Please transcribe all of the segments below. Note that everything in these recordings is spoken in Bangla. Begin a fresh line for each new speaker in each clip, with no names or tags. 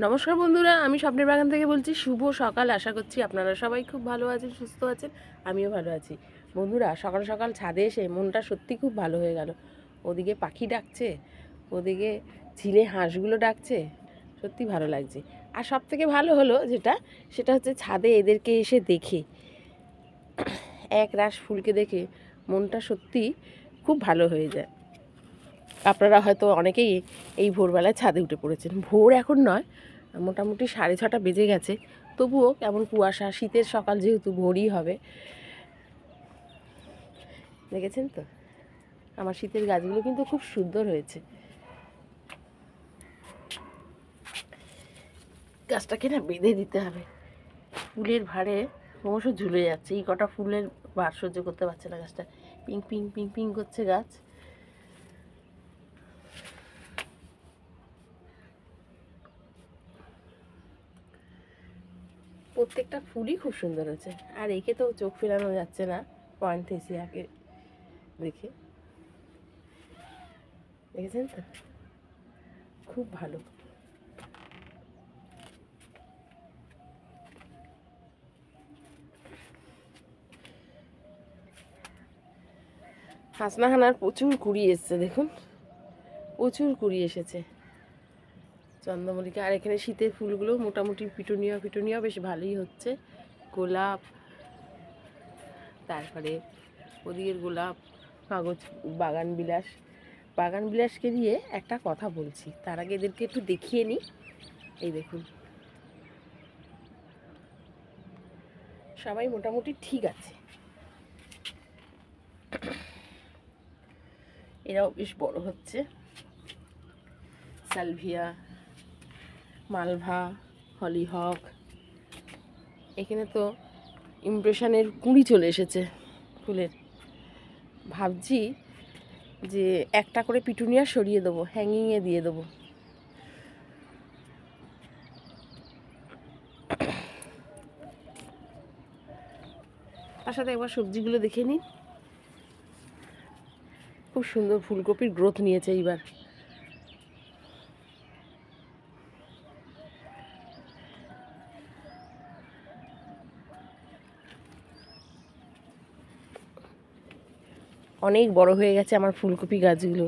নমস্কার বন্ধুরা, আমি স্বপ্নের বাগান থেকে বলছি। শুভ সকাল। আশা করছি আপনারা সবাই খুব ভালো আছেন, সুস্থ আছেন। আমিও ভালো আছি। বন্ধুরা, সকাল সকাল ছাদে এসে মনটা সত্যি খুব ভালো হয়ে গেল। ওদিকে পাখি ডাকছে, ওদিকে ঝিলে হাঁসগুলো ডাকছে, সত্যি ভালো লাগছে। আর সব থেকে ভালো হলো সেটা হচ্ছে ছাদে এদেরকে এসে দেখে, এক রাশ ফুলকে দেখে মনটা সত্যি খুব ভালো হয়ে যায়। আপনারা হয়তো অনেকেই এই ভোরবেলায় ছাদে উঠে পড়েছেন। ভোর এখন নয়, মোটামুটি 6:30 বেজে গেছে, তবুও কেমন কুয়াশা, শীতের সকাল যেহেতু ভোরই হবে। দেখেছেন তো, আমার শীতের গাছগুলো কিন্তু খুব সুন্দর হয়েছে। গাছটাকে না বেঁধে দিতে হবে, ফুলের ভারে ক্রমশ ঝুলে যাচ্ছে। এই কটা ফুলের ভার সহ্য করতে পারছে না গাছটা, পিং পিং পিং পিং করছে গাছ। প্রত্যেকটা ফুলই খুব সুন্দর হয়েছে। আর একে তো চোখ ফেরানো যাচ্ছে না পয়েন্থেসিয়াকে দেখে। দেখেছেন তো, খুব ভালো। হাসনাহানার প্রচুর কুড়ি এসছে, দেখুন প্রচুর কুড়ি এসেছে চন্দ্রমল্লিকা। আর এখানে শীতের ফুলগুলো মোটামুটি পিটুনিয়া বেশ ভালোই হচ্ছে। গোলাপ, তারপরে ওদিকের গোলাপ, কাগজ, বাগান বিলাসকে দিয়ে একটা কথা বলছি, তার আগে এদেরকে একটু দেখিয়ে নিই। এই দেখুন, সবাই মোটামুটি ঠিক আছে। এরাও বেশ বড় হচ্ছে। সালভিয়া, মালভা, হলিহক, এখানে তো ইমপ্রেশনের কুঁড়ি চলে এসেছে ফুলের। ভাবছি যে একটা করে পিটুনিয়া সরিয়ে দেবো, হ্যাঙ্গিংয়ে দিয়ে দেবো। তার সাথে একবার সবজিগুলো দেখে নিন। খুব সুন্দর ফুলকপির গ্রোথ নিয়েছে এইবার। অনেক বড় হয়ে গেছে আমার ফুলকপি গাছগুলো,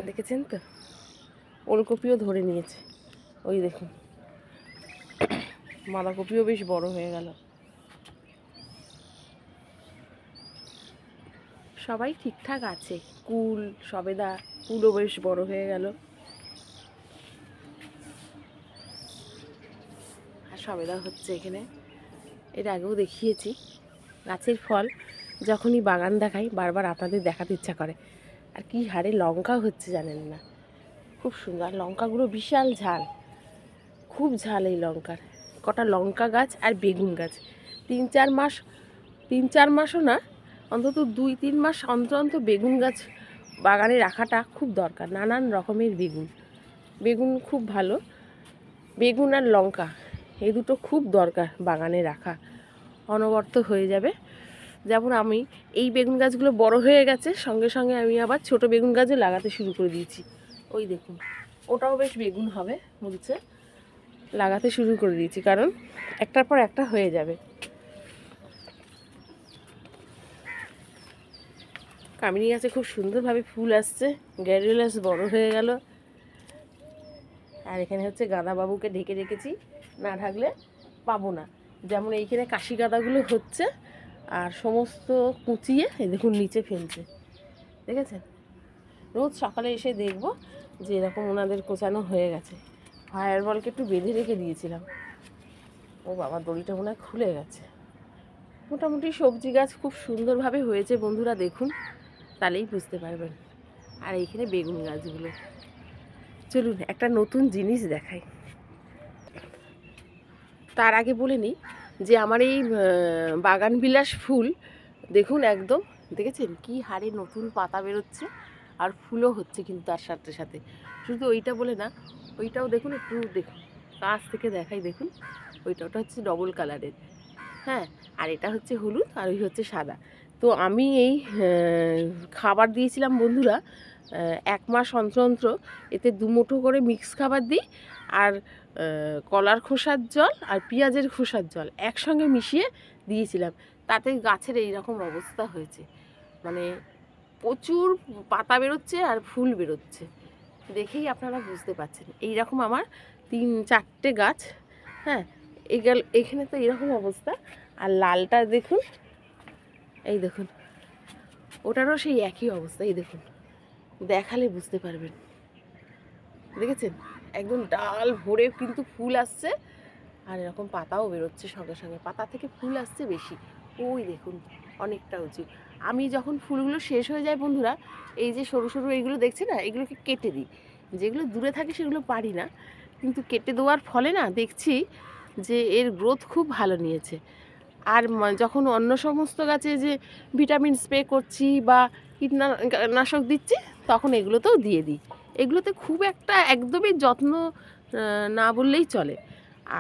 দেখেছেন তো। ওলকপিও ধরে নিয়েছে, ওই দেখুন। বাঁধাকপিও বেশ বড় হয়ে গেল। সবাই ঠিকঠাক আছে। কুল, সবেদা, কুলও বেশ বড় হয়ে গেল। আর সবেদা হচ্ছে এখানে, এর আগেও দেখিয়েছি। গাছের ফল যখনই বাগান দেখাই বারবার আপনাদের দেখাতে ইচ্ছা করে। আর কি হারে লঙ্কা হচ্ছে জানেন না, খুব সুন্দর। লঙ্কাগুলো বিশাল ঝাল, খুব ঝাল এই লঙ্কার। কটা লঙ্কা গাছ আর বেগুন গাছ, 3-4 মাসও না, অন্তত 2-3 মাস অন্তর অন্তর বেগুন গাছ বাগানে রাখাটা খুব দরকার। নানান রকমের বেগুন খুব ভালো। বেগুন আর লঙ্কা এই দুটো খুব দরকার বাগানে রাখা, অনবরত হয়ে যাবে। যেমন আমি এই বেগুন গাছগুলো বড় হয়ে গেছে, সঙ্গে সঙ্গে আমি আবার ছোট বেগুন গাছও লাগাতে শুরু করে দিয়েছি। ওই দেখুন, ওটাও বেশ বেগুন হবে বলছে, লাগাতে শুরু করে দিয়েছি, কারণ একটার পর একটা হয়ে যাবে। কামিনী গাছে খুব সুন্দরভাবে ফুল আসছে, গ্যারিওলাস বড় হয়ে গেল। আর এখানে হচ্ছে গাঁদা বাবুকে ঢেকে রেখেছি, না ঢাকলে পাবো না। যেমন এইখানে কাশি গাঁদাগুলো হচ্ছে, আর সমস্ত কুচিয়ে এই দেখুন নিচে ফেলছে, দেখেছেন। রোজ সকালে এসে দেখব যে এরকম ওনাদের কোচানো হয়ে গেছে। ফায়ার বলকে একটু বেঁধে রেখে দিয়েছিলাম, ও বাবা, দড়িটা মনে হয় খুলে গেছে। মোটামুটি সবজি গাছ খুব সুন্দরভাবে হয়েছে বন্ধুরা, দেখুন, তাহলেই বুঝতে পারবেন। আর এইখানে বেগুন গাছগুলো। চলুন একটা নতুন জিনিস দেখাই। তার আগে বলে নিই যে আমার এই বাগান বিলাস ফুল দেখুন, একদম দেখেছেন কি হারে নতুন পাতা বেরোচ্ছে, আর ফুলও হচ্ছে কিন্তু তার সাথে সাথে। শুধু ওইটা বলে না, ওইটাও দেখুন, একটু দেখুন, কাছ থেকে দেখাই, দেখুন। ওইটা হচ্ছে ডবল কালারের, হ্যাঁ। আর এটা হচ্ছে হলুদ, আর ওই হচ্ছে সাদা। তো আমি এই খাবার দিয়েছিলাম বন্ধুরা 1 মাস অন্তর অন্তর এতে 2 মুঠো করে মিক্স খাবার দিই, আর কলার খোসার জল আর পেঁয়াজের খোসার জল একসঙ্গে মিশিয়ে দিয়েছিলাম। তাতে গাছের এই রকম অবস্থা হয়েছে, মানে প্রচুর পাতা বেরোচ্ছে আর ফুল বেরোচ্ছে। দেখেই আপনারা বুঝতে পারছেন। এই রকম আমার 3-4টে গাছ, হ্যাঁ, এখানে তো এরকম অবস্থা। আর লালটা দেখুন, এই দেখুন, ওটারও সেই একই অবস্থা। এই দেখুন, দেখালে বুঝতে পারবেন, দেখেছেন? একদম ডাল ভরে কিন্তু ফুল আসছে, আর এরকম পাতাও বেরোচ্ছে সঙ্গে সঙ্গে। পাতা থেকে ফুল আসছে বেশি, ওই দেখুন অনেকটা উঁচু। আমি যখন ফুলগুলো শেষ হয়ে যায় বন্ধুরা, এই যে সরু সরু এইগুলো দেখছি না, এগুলোকে কেটে দিই। যেগুলো দূরে থাকে সেগুলো পারি না, কিন্তু কেটে দেওয়ার ফলে না দেখছি যে এর গ্রোথ খুব ভালো নিয়েছে। আর যখন অন্য সমস্ত গাছে যে ভিটামিন স্প্রে করছি বা কীটনাশক দিচ্ছি, তখন এগুলোতেও দিয়ে দিই। এগুলোতে খুব একটা একদমই যত্ন না বললেই চলে।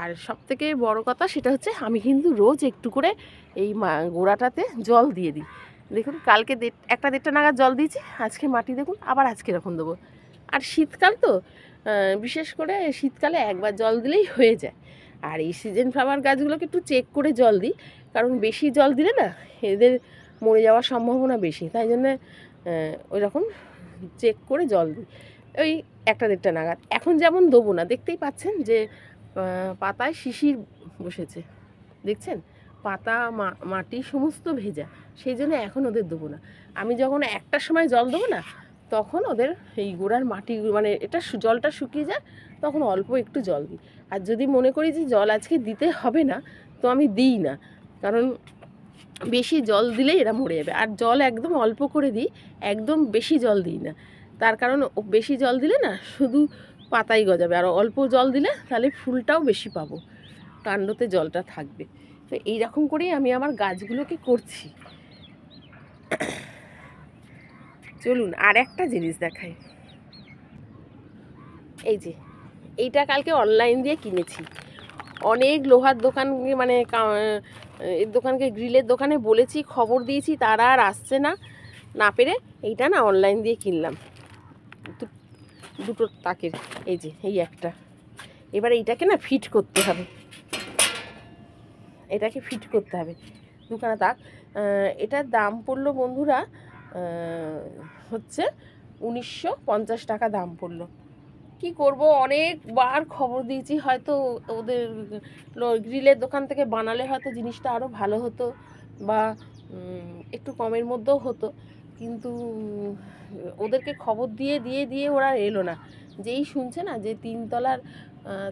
আর সবথেকে বড় কথা সেটা হচ্ছে, আমি কিন্তু রোজ একটু করে এই গোড়াটাতে জল দিয়ে দিই। দেখুন, কালকে 1টা-1.5টা নাগাদ জল দিয়েছি, আজকে মাটি দেখুন, আবার আজকে এরকম দেবো। আর শীতকাল তো, বিশেষ করে শীতকালে একবার জল দিলেই হয়ে যায়। আর এই সিজন ফ্লাওয়ার গাছগুলোকে একটু চেক করে জল দিই, কারণ বেশি জল দিলে না এদের মরে যাওয়ার সম্ভাবনা বেশি। তাই জন্যে ওই রকম চেক করে জল দিই ওই 1টা-1.5টা নাগাদ। এখন যেমন দেবো না, দেখতেই পাচ্ছেন যে পাতায় শিশির বসেছে, দেখছেন? পাতা মাটি সমস্ত ভেজা, সেই জন্য এখন ওদের দেবো না। আমি যখন 1টার সময় জল দেবো না, তখন ওদের এই গোড়ার মাটি, মানে এটা জলটা শুকিয়ে যায়, তখন অল্প একটু জল দিই। আর যদি মনে করি যে জল আজকে দিতে হবে না, তো আমি দিই না, কারণ বেশি জল দিলেই এরা মরে যাবে। আর জল একদম অল্প করে দিই, একদম বেশি জল দিই না। তার কারণ বেশি জল দিলে না শুধু পাতাই গজাবে, আর অল্প জল দিলে তাহলে ফুলটাও বেশি পাবো, কাণ্ডতে জলটা থাকবে। তো এইরকম করেই আমি আমার গাছগুলোকে করছি। চলুন আর একটা জিনিস দেখাই। এই যে এইটা কালকে অনলাইন দিয়ে কিনেছি। অনেক লোহার দোকান, মানে এর দোকানকে, গ্রিলের দোকানে বলেছি, খবর দিয়েছি, তারা আর আসছে না, না পেরে এইটা না অনলাইন দিয়ে কিনলাম। দুটো তাকের, এই যে এই একটা। এবার এইটাকে না ফিট করতে হবে, এটাকে ফিট করতে হবে। দুখানা তাক, এটার দাম পড়লো বন্ধুরা হচ্ছে 1950 টাকা দাম পড়লো। কি করব, অনেকবার খবর দিয়েছি, হয়তো ওদের গ্রিলের দোকান থেকে বানালে হয়তো জিনিসটা আরও ভালো হতো, বা একটু কমের মধ্যেও হতো, কিন্তু ওদেরকে খবর দিয়ে দিয়ে দিয়ে ওরা এলো না। যেই শুনছে না যে 3তলার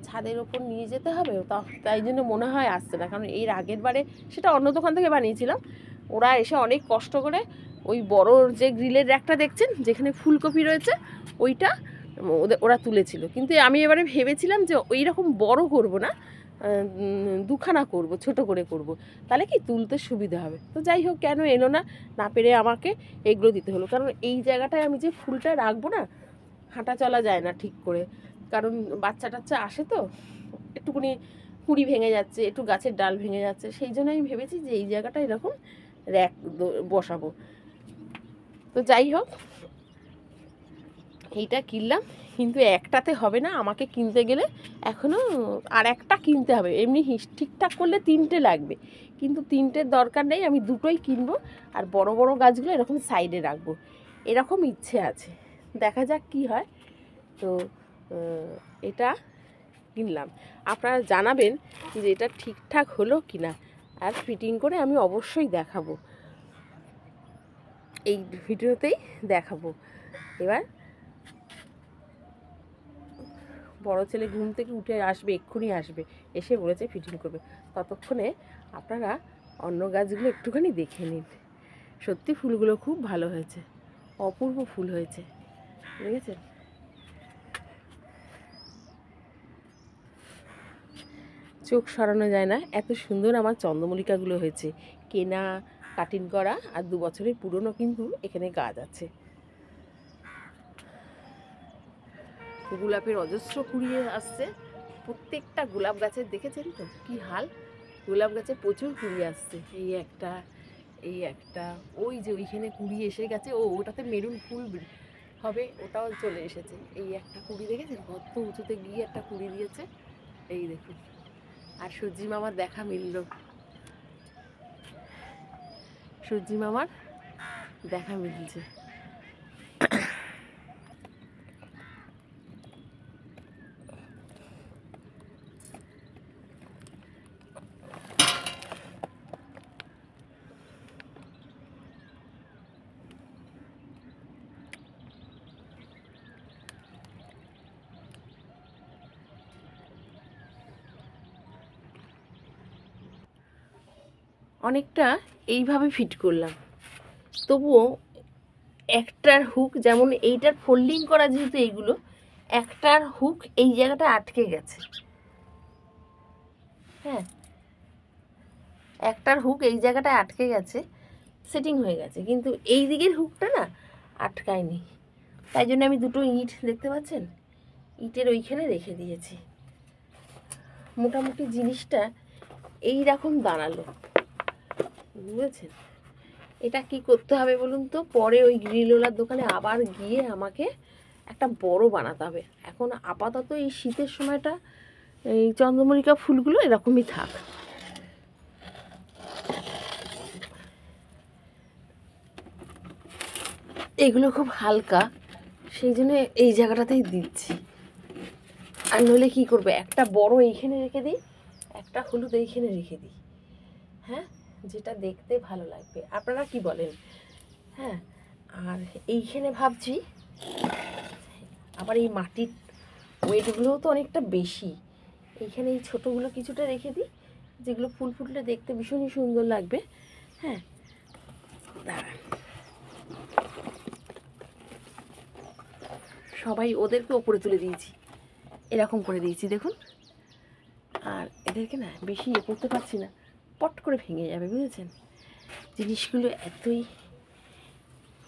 ছাদের ওপর নিয়ে যেতে হবে, তাই জন্য মনে হয় আসছে না। কারণ এর আগের বারে সেটা অন্য দোকান থেকে বানিয়েছিলাম, ওরা এসে অনেক কষ্ট করে ওই বড় যে গ্রিলের র্যাকটা দেখছেন যেখানে ফুলকপি রয়েছে, ওইটা ওরা তুলেছিল। কিন্তু আমি এবারে ভেবেছিলাম যে ওই রকম বড় করব না, দুখানা করব, ছোট করে করব, তাহলে কি তুলতে সুবিধা হবে। তো যাই হোক, কেন এলো না, না পেরে আমাকে এগুলো দিতে হলো। কারণ এই জায়গাটায় আমি যে ফুলটা রাখবো না, হাঁটা চলা যায় না ঠিক করে, কারণ বাচ্চা টাচ্চা আসে তো, একটুখানি কুঁড়ি ভেঙে যাচ্ছে, একটু গাছের ডাল ভেঙে যাচ্ছে, সেই জন্য আমি ভেবেছি যে এই জায়গাটা এরকম র্যাক বসাবো। তো যাই হোক, এইটা কিনলাম, কিন্তু একটাতে হবে না, আমাকে কিনতে গেলে এখনও আর একটা কিনতে হবে। এমনি ঠিকঠাক করলে 3টে লাগবে, কিন্তু 3টের দরকার নেই, আমি 2টোই কিনবো। আর বড় বড় গাছগুলো এরকম সাইডে রাখবো, এরকম ইচ্ছে আছে, দেখা যাক কি হয়। তো এটা কিনলাম, আপনারা জানাবেন যে এটা ঠিকঠাক হলো কি না, আর ফিটিং করে আমি অবশ্যই দেখাবো, এই ভিডিওতেই দেখাবো। এবার বড় ছেলে ঘুম থেকে উঠে আসবে, এক্ষুনি আসবে, এসে বলেছে ফিটিং করবে। ততক্ষণে আপনারা অন্য গাছগুলো একটুখানি দেখে নিন। সত্যি ফুলগুলো খুব ভালো হয়েছে, অপূর্ব ফুল হয়েছে, দেখেছেন? চোখ সরানো যায় না, এত সুন্দর আমার চন্দ্রমল্লিকাগুলো হয়েছে। কেনা, কাটিং করা, আর 2 বছরের পুরনো কিন্তু এখানে গাছ আছে। গোলাপের অজস্র কুড়িয়ে আসছে, প্রত্যেকটা গোলাপ গাছের দেখেছেন তো কি হাল, গোলাপ গাছে প্রচুর কুড়ি আসছে। এই একটা, এই একটা, ওই যে ওইখানে কুড়ি এসে গেছে, ওটাতে মেরুন ফুল হবে, ওটাও চলে এসেছে। এই একটা কুড়ি দেখেছেন, কত উঁচুতে গিয়ে একটা কুড়ি দিয়েছে, এই দেখুন। আর সূর্যি মামার দেখা মিলল, সূর্যি মামার দেখা মিলছে। অনেকটা এইভাবে ফিট করলাম, তবুও একটার হুক, যেমন এইটার ফোল্ডিং করা যেহেতু এইগুলো, একটার হুক এই জায়গাটা আটকে গেছে। হ্যাঁ, একটার হুক এই জায়গাটায় আটকে গেছে, সেটিং হয়ে গেছে, কিন্তু এই দিকের হুকটা না আটকায়নি। তাই জন্য আমি দুটো ইট, দেখতে পাচ্ছেন, ইটের ওইখানে রেখে দিয়েছি। মোটামুটি জিনিসটা এই রকম দাঁড়ালো, বুঝেছেন। এটা কি করতে হবে বলুন তো, পরে ওই গ্রিলওয়ালার দোকানে আবার গিয়ে আমাকে একটা বড় বানাতে হবে। এখন আপাতত এই শীতের সময়টা এই চন্দ্রমল্লিকা ফুলগুলো এরকমই থাক। এগুলো খুব হালকা, সেই জন্য এই জায়গাটাতেই দিচ্ছি। আর নইলে কী করবে, একটা বড় এইখানে রেখে দিই, একটা হলুদ এইখানে রেখে দিই। হ্যাঁ, যেটা দেখতে ভালো লাগবে। আপনারা কি বলেন? হ্যাঁ, আর এইখানে ভাবছি আবার এই মাটির ওয়েটগুলোও তো অনেকটা বেশি, এইখানে এই ছোটোগুলো কিছুটা রেখে দিই, যেগুলো ফুল ফুটলে দেখতে ভীষণই সুন্দর লাগবে। হ্যাঁ, দাঁড়ান, সবাই ওদেরকে ওপরে তুলে দিয়েছি, এরকম করে দিয়েছি দেখুন। আর এদেরকে না বেশি ইয়ে করতে পারছি না, পট করে ভেঙে যাবে, বুঝেছেন। জিনিসগুলো এতই,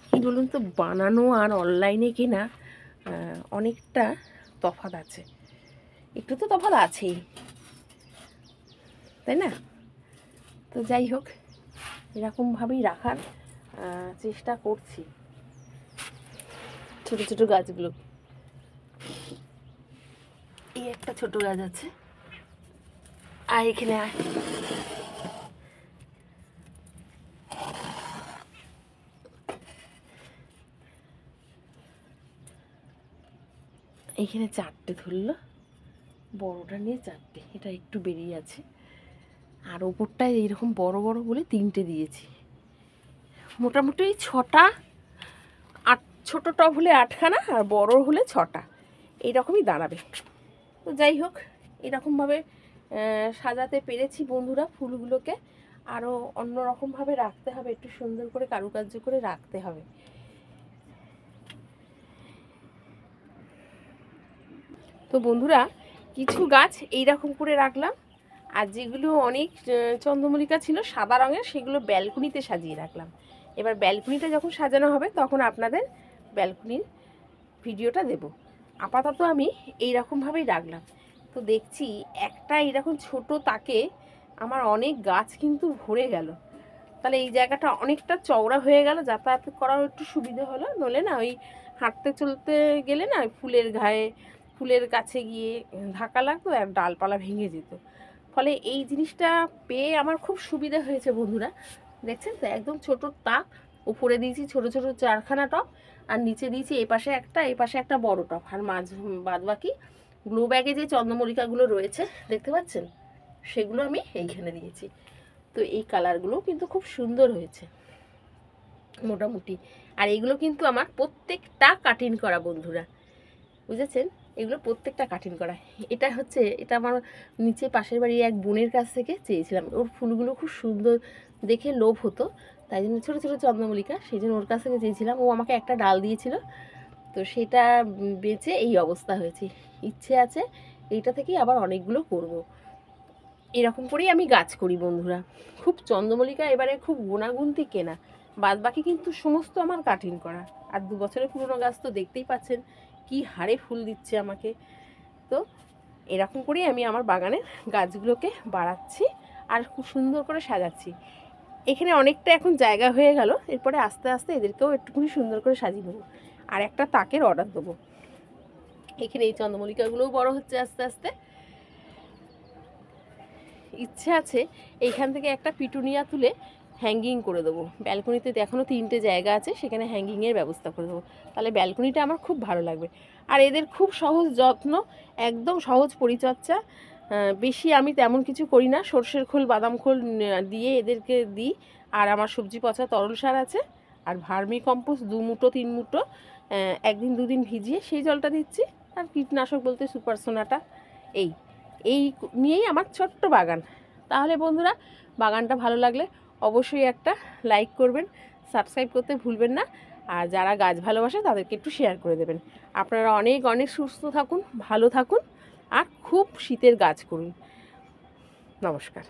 কী বলুন তো, বানানো আর অনলাইনে কেনা অনেকটা তফাৎ আছে, একটু তো তফাৎ আছেই, তাই না? তো যাই হোক, এরকমভাবেই রাখার চেষ্টা করছি ছোটো ছোটো গাছগুলো। এই একটা ছোট গাছ আছে, আর এখানে এইখানে চারটে ধরলো, বড়টা নিয়ে চারটে, এটা একটু বেরিয়ে আছে। আর ওপরটায় এইরকম বড় বড় বলে তিনটে দিয়েছি। মোটামুটি 6টা, ছোটো টব হলে 8খানা আর বড় হলে 6টা, এইরকমই দাঁড়াবে। তো যাই হোক, এরকমভাবে সাজাতে পেরেছি বন্ধুরা ফুলগুলোকে। আরও অন্যরকমভাবে রাখতে হবে, একটু সুন্দর করে কারুকার্য করে রাখতে হবে। তো বন্ধুরা, কিছু গাছ এইরকম করে রাখলাম, আর যেগুলো অনেক চন্দ্রমল্লিকা ছিল সাদা রঙের, সেগুলো ব্যালকনিতে সাজিয়ে রাখলাম। এবার ব্যালকনিটা যখন সাজানো হবে তখন আপনাদের ব্যালকনির ভিডিওটা দেব। আপাতত আমি এইরকমভাবেই রাখলাম। তো দেখছি একটা এইরকম ছোট তাকে আমার অনেক গাছ কিন্তু ভরে গেল। তাহলে এই জায়গাটা অনেকটা চওড়া হয়ে গেল, যাতায়াত করাও একটু সুবিধে হলো। নইলে না ওই হাঁটতে চলতে গেলে না ফুলের গায়ে, ফুলের কাছে গিয়ে ধাক্কা লাগতো আর ডালপালা ভেঙে যেত। ফলে এই জিনিসটা পেয়ে আমার খুব সুবিধা হয়েছে বন্ধুরা। দেখছেন তো, একদম ছোট তাক, উপরে দিয়েছি ছোট ছোট 4খানা টব, আর নিচে দিয়েছি এই পাশে একটা, এই পাশে একটা বড় টব, আর বাদ বাকি গ্লো ব্যাগে যে চন্দ্রমল্লিকাগুলো রয়েছে দেখতে পাচ্ছেন, সেগুলো আমি এইখানে দিয়েছি। তো এই কালারগুলো কিন্তু খুব সুন্দর হয়েছে মোটামুটি। আর এগুলো কিন্তু আমার প্রত্যেকটা কাটিং করা বন্ধুরা, বুঝেছেন, এগুলো প্রত্যেকটা কাটিং করা। এটা আমার নিচে পাশের বাড়ির এক বোনের কাছ থেকে চেয়েছিলাম, ওর ফুলগুলো খুব সুন্দর দেখে লোভ হতো, তাই জন্য ছোটো ছোটো চন্দ্রমল্লিকা, সেই জন্য ওর কাছ থেকে চেয়েছিলাম। ও আমাকে একটা ডাল দিয়েছিল, তো সেটা বেচে এই অবস্থা হয়েছে। ইচ্ছে আছে এইটা থেকেই আবার অনেকগুলো করব। এরকম করেই আমি গাছ করি বন্ধুরা। খুব চন্দ্রমল্লিকা এবারে খুব গুণাগুন্তি কেনা, বাদ বাকি কিন্তু সমস্ত আমার কাটিং করা। আর 2 বছরের পুরনো গাছ তো দেখতেই পাচ্ছেন কি হারে ফুল দিচ্ছে আমাকে। তো এরকম করেই আমি আমার বাগানের গাছগুলোকে বাড়াচ্ছি আর খুব সুন্দর করে সাজাচ্ছি। এখানে অনেকটা এখন জায়গা হয়ে গেল, এরপরে আস্তে আস্তে এদেরকেও একটুখানি সুন্দর করে সাজিয়ে নেবো। আর একটা তাকের অর্ডার দেবো। এখানে এই চন্দ্রমল্লিকাগুলোও বড় হচ্ছে আস্তে আস্তে। ইচ্ছে আছে এইখান থেকে একটা পিটুনিয়া তুলে হ্যাঙ্গিং করে দেবো ব্যালকনিতে। এখনও 3টে জায়গা আছে, সেখানে হ্যাঙ্গিংয়ের ব্যবস্থা করে দেবো, তাহলে ব্যালকনিটা আমার খুব ভালো লাগবে। আর এদের খুব সহজ যত্ন, একদম সহজ পরিচর্যা, বেশি আমি তেমন কিছু করি না। সর্ষের খোল বাদাম খোল দিয়ে এদেরকে দিই, আর আমার সবজি পচা তরল সার আছে, আর ভার্মি কম্পোস্ট 2 মুঠো 3 মুঠো একদিন দুদিন ভিজিয়ে সেই জলটা দিচ্ছি। আর কীটনাশক বলতে সুপার সোনাটা। এই এই নিয়েই আমার ছোট্ট বাগান। তাহলে বন্ধুরা, বাগানটা ভালো লাগলে অবশ্যই একটা লাইক করবেন, সাবস্ক্রাইব করতে ভুলবেন না, আর যারা গাছ ভালোবাসে তাদেরকে একটু শেয়ার করে দেবেন। আপনারা অনেক অনেক সুস্থ থাকুন, ভালো থাকুন, আর খুব শীতের গাছ করুন। নমস্কার।